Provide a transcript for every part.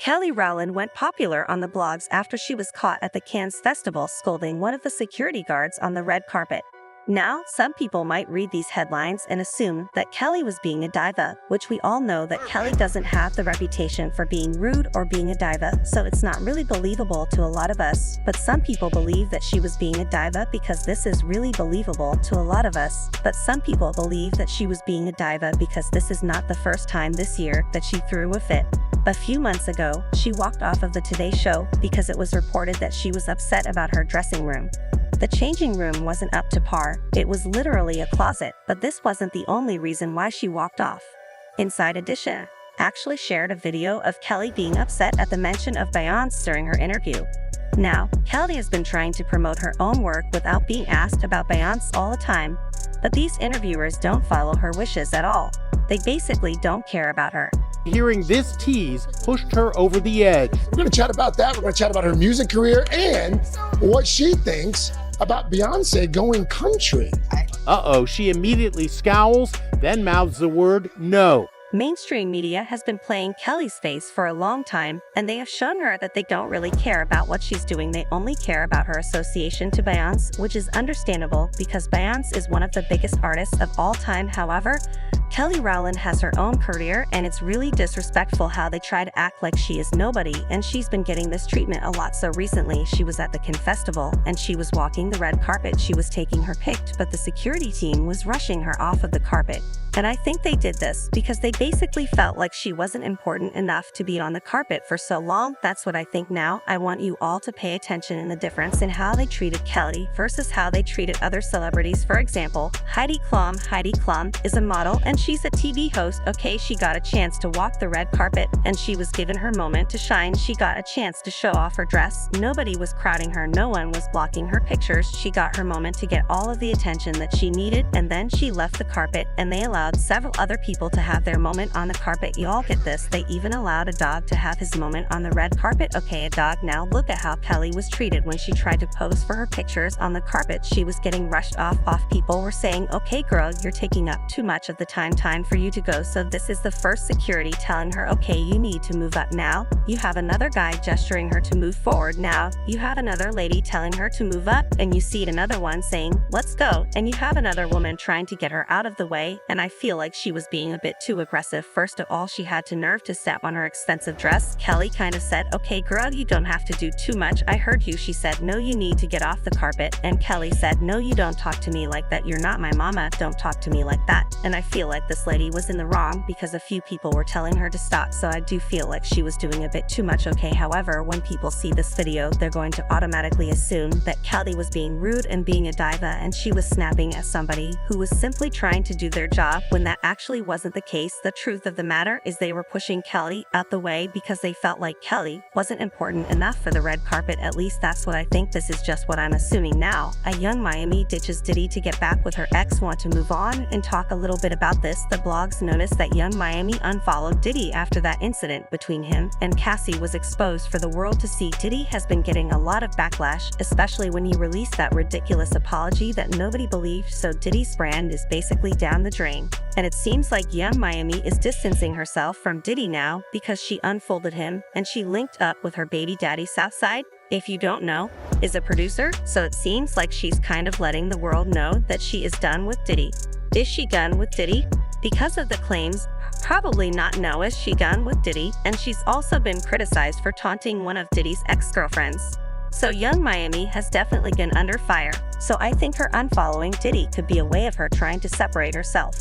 Kelly Rowland went popular on the blogs after she was caught at the Cannes festival scolding one of the security guards on the red carpet. Now, some people might read these headlines and assume that Kelly was being a diva, which we all know that Kelly doesn't have the reputation for being rude or being a diva, so it's not really believable to a lot of us. But some people believe that she was being a diva because this is really believable to a lot of us. But some people believe that she was being a diva because this is not the first time this year that she threw a fit. A few months ago, she walked off of the Today Show because it was reported that she was upset about her dressing room. The changing room wasn't up to par, it was literally a closet, but this wasn't the only reason why she walked off. Inside Edition actually shared a video of Kelly being upset at the mention of Beyonce during her interview. Now, Kelly has been trying to promote her own work without being asked about Beyonce all the time, but these interviewers don't follow her wishes at all. They basically don't care about her. Hearing this tease pushed her over the edge. We're going to chat about that. We're going to chat about her music career and what she thinks about Beyonce going country. Uh-oh, she immediately scowls, then mouths the word no. Mainstream media has been playing Kelly's face for a long time, and they have shown her that they don't really care about what she's doing. They only care about her association to Beyonce, which is understandable because Beyonce is one of the biggest artists of all time. However, Kelly Rowland has her own career, and it's really disrespectful how they try to act like she is nobody, and she's been getting this treatment a lot. So recently, she was at the Cannes festival, and she was walking the red carpet. She was taking her pic, but the security team was rushing her off of the carpet. And I think they did this because they basically felt like she wasn't important enough to be on the carpet for so long. That's what I think now. I want you all to pay attention in the difference in how they treated Kelly versus how they treated other celebrities. For example, Heidi Klum. Heidi Klum is a model and she's a TV host. Okay, she got a chance to walk the red carpet and she was given her moment to shine. She got a chance to show off her dress. Nobody was crowding her. No one was blocking her pictures. She got her moment to get all of the attention that she needed, and then she left the carpet and they allowed several other people to have their moment on the carpet. Y'all get this? They even allowed a dog to have his moment on the red carpet. Okay, a dog. Now look at how Kelly was treated when she tried to pose for her pictures on the carpet. She was getting rushed off. People were saying, okay girl, you're taking up too much of the time for you to go. So this is the first security telling her, okay, you need to move up. Now you have another guy gesturing her to move forward. Now you have another lady telling her to move up, and you see another one saying, let's go, and you have another woman trying to get her out of the way. And I feel like she was being a bit too aggressive. First of all, she had the nerve to step on her expensive dress. Kelly kind of said, okay girl, you don't have to do too much. I heard you. She said, no, you need to get off the carpet. And Kelly said, no, you don't talk to me like that. You're not my mama. Don't talk to me like that. And I feel like this lady was in the wrong because a few people were telling her to stop. So I do feel like she was doing a bit too much. Okay, however, when people see this video, they're going to automatically assume that Kelly was being rude and being a diva, and she was snapping at somebody who was simply trying to do their job, when that actually wasn't the case. The truth of the matter is they were pushing Kelly out the way because they felt like Kelly wasn't important enough for the red carpet. At least that's what I think. This is just what I'm assuming now. A young Miami ditches Diddy to get back with her ex. Want to move on and talk a little bit about this. The blogs noticed that young Miami unfollowed Diddy after that incident between him and Cassie was exposed for the world to see. Diddy has been getting a lot of backlash, especially when he released that ridiculous apology that nobody believed. So Diddy's brand is basically down the drain. And it seems like young Miami is distancing herself from Diddy now because she unfolded him and she linked up with her baby daddy Southside, if you don't know, is a producer. So it seems like she's kind of letting the world know that she is done with Diddy. Is she done with Diddy? Because of the claims, probably not. No. Is she done with Diddy? And she's also been criticized for taunting one of Diddy's ex-girlfriends. So young Miami has definitely been under fire. So I think her unfollowing Diddy could be a way of her trying to separate herself.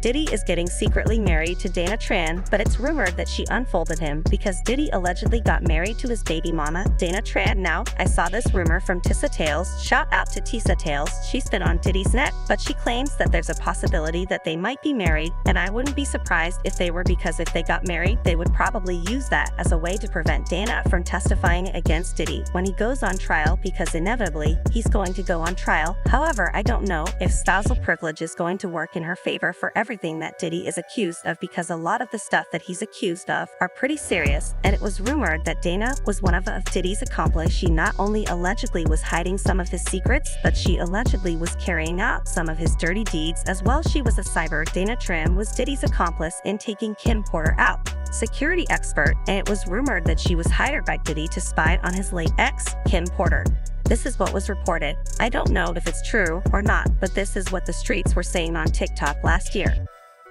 Diddy is getting secretly married to Dana Tran, but it's rumored that she unfolded him because Diddy allegedly got married to his baby mama, Dana Tran. Now, I saw this rumor from Tissa Tales. Shout out to Tissa Tales. She's been on Diddy's neck, but she claims that there's a possibility that they might be married, and I wouldn't be surprised if they were, because if they got married, they would probably use that as a way to prevent Dana from testifying against Diddy when he goes on trial, because inevitably, he's going to go on trial. However, I don't know if spousal privilege is going to work in her favor. For every everything that Diddy is accused of because a lot of the stuff that he's accused of are pretty serious, and it was rumored that Dana was one of Diddy's accomplices. She not only allegedly was hiding some of his secrets, but she allegedly was carrying out some of his dirty deeds as well. She was a cyber. Dana Trim was Diddy's accomplice in taking Kim Porter out. Security expert, and it was rumored that she was hired by Diddy to spy on his late ex, Kim Porter. This is what was reported. I don't know if it's true or not, but this is what the streets were saying on TikTok last year.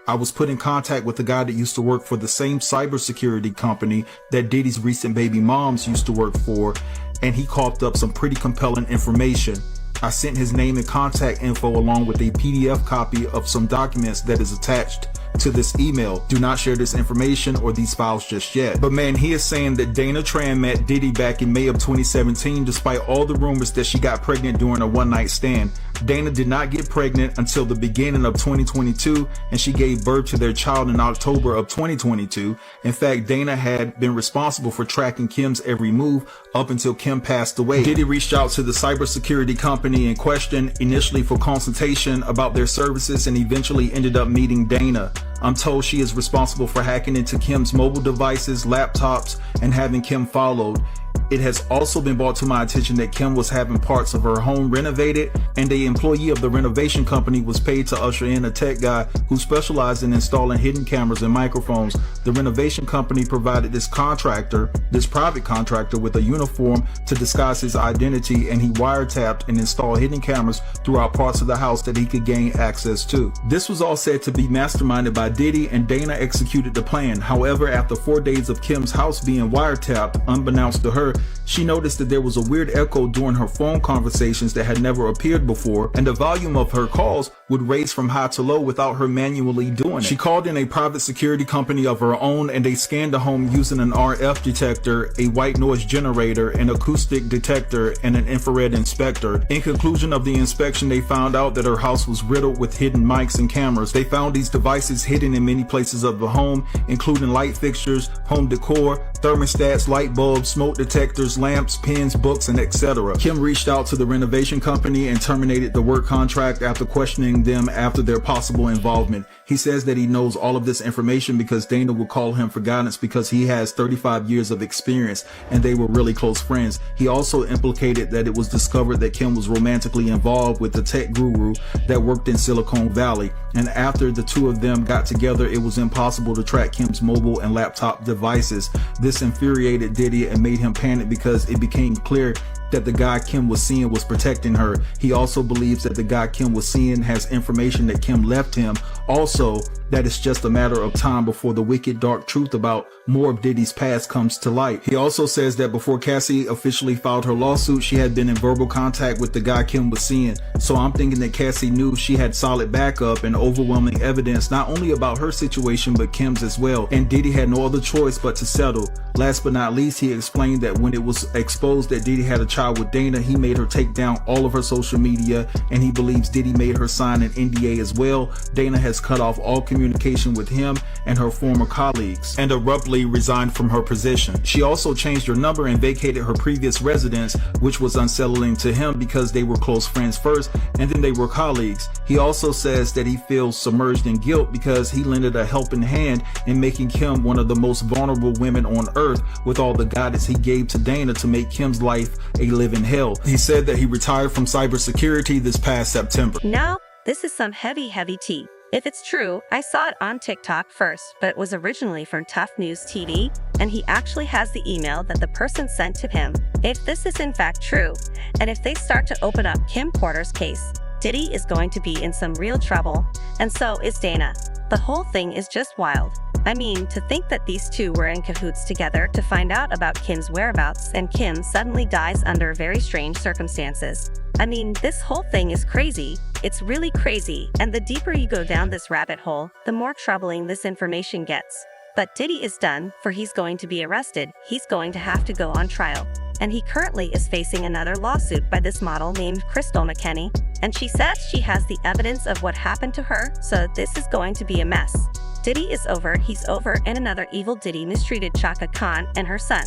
I was put in contact with a guy that used to work for the same cybersecurity company that Diddy's recent baby moms used to work for, and he coughed up some pretty compelling information. I sent his name and contact info along with a PDF copy of some documents that is attached to this email. Do not share this information or these files just yet. But man, he is saying that Dana Tran met Diddy back in May of 2017 despite all the rumors that she got pregnant during a one-night stand. Dana did not get pregnant until the beginning of 2022, and she gave birth to their child in October of 2022. In fact, Dana had been responsible for tracking Kim's every move up until Kim passed away. Diddy reached out to the cybersecurity company in question initially for consultation about their services and eventually ended up meeting Dana. I'm told she is responsible for hacking into Kim's mobile devices, laptops, and having Kim followed. It has also been brought to my attention that Kim was having parts of her home renovated, and an employee of the renovation company was paid to usher in a tech guy who specialized in installing hidden cameras and microphones. The renovation company provided this private contractor with a uniform to disguise his identity, and he wiretapped and installed hidden cameras throughout parts of the house that he could gain access to. This was all said to be masterminded by Diddy, and Dana executed the plan. However, after 4 days of Kim's house being wiretapped, unbeknownst to her, she noticed that there was a weird echo during her phone conversations that had never appeared before, and the volume of her calls would raise from high to low without her manually doing it. She called in a private security company of her own, and they scanned the home using an RF detector, a white noise generator, an acoustic detector, and an infrared inspector. In conclusion of the inspection, they found out that her house was riddled with hidden mics and cameras. They found these devices hidden in many places of the home, including light fixtures, home decor, thermostats, light bulbs, smoke detectors, lamps, pens, books, and etc. Kim reached out to the renovation company and terminated the work contract after questioning them after their possible involvement. He says that he knows all of this information because Dana would call him for guidance because he has 35 years of experience and they were really close friends. He also implicated that it was discovered that Kim was romantically involved with the tech guru that worked in Silicon Valley, and after the two of them got together, it was impossible to track Kim's mobile and laptop devices. This infuriated Diddy and made him panic because it became clear that the guy Kim was seeing was protecting her. He also believes that the guy Kim was seeing has information that Kim left him. Also, that it's just a matter of time before the wicked dark truth about more of Diddy's past comes to light. He also says that before Cassie officially filed her lawsuit, she had been in verbal contact with the guy Kim was seeing. So I'm thinking that Cassie knew she had solid backup and overwhelming evidence not only about her situation but Kim's as well, and Diddy had no other choice but to settle. Last but not least, he explained that when it was exposed that Diddy had a child with Dana, he made her take down all of her social media, and he believes Diddy made her sign an NDA as well. Dana has cut off all communication with him and her former colleagues and abruptly resigned from her position. She also changed her number and vacated her previous residence, which was unsettling to him because they were close friends first and then they were colleagues. He also says that he feels submerged in guilt because he lended a helping hand in making Kim one of the most vulnerable women on earth with all the guidance he gave to Dana to make Kim's life a living hell. He said that he retired from cybersecurity this past September. Now, this is some heavy tea. If it's true, I saw it on TikTok first, but it was originally from Tough News TV, and he actually has the email that the person sent to him. If this is in fact true, and if they start to open up Kim Porter's case, Diddy is going to be in some real trouble, and so is Dana. The whole thing is just wild. I mean, to think that these two were in cahoots together to find out about Kim's whereabouts and Kim suddenly dies under very strange circumstances. I mean, this whole thing is crazy. It's really crazy, and the deeper you go down this rabbit hole, the more troubling this information gets. But Diddy is done, for he's going to be arrested. He's going to have to go on trial. And he currently is facing another lawsuit by this model named Crystal McKenney, and she says she has the evidence of what happened to her, so this is going to be a mess. Diddy is over, he's over, and another evil Diddy mistreated Chaka Khan and her son.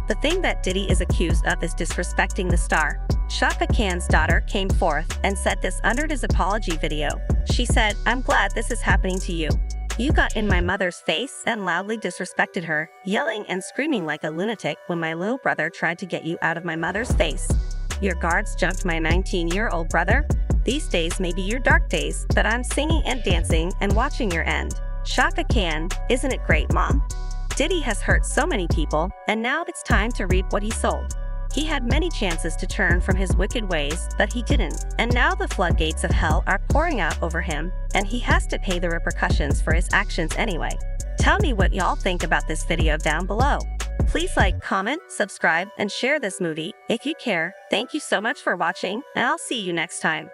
The thing that Diddy is accused of is disrespecting the star. Chaka Khan's daughter came forth and said this under his apology video. She said, "I'm glad this is happening to you. You got in my mother's face and loudly disrespected her, yelling and screaming like a lunatic when my little brother tried to get you out of my mother's face. Your guards jumped my 19-year-old brother. These days may be your dark days, but I'm singing and dancing and watching your end." Chaka Khan, isn't it great, Mom? Diddy has hurt so many people, and now it's time to reap what he sowed. He had many chances to turn from his wicked ways, but he didn't. And now the floodgates of hell are pouring out over him, and he has to pay the repercussions for his actions anyway. Tell me what y'all think about this video down below. Please like, comment, subscribe, and share this movie if you care. Thank you so much for watching, and I'll see you next time.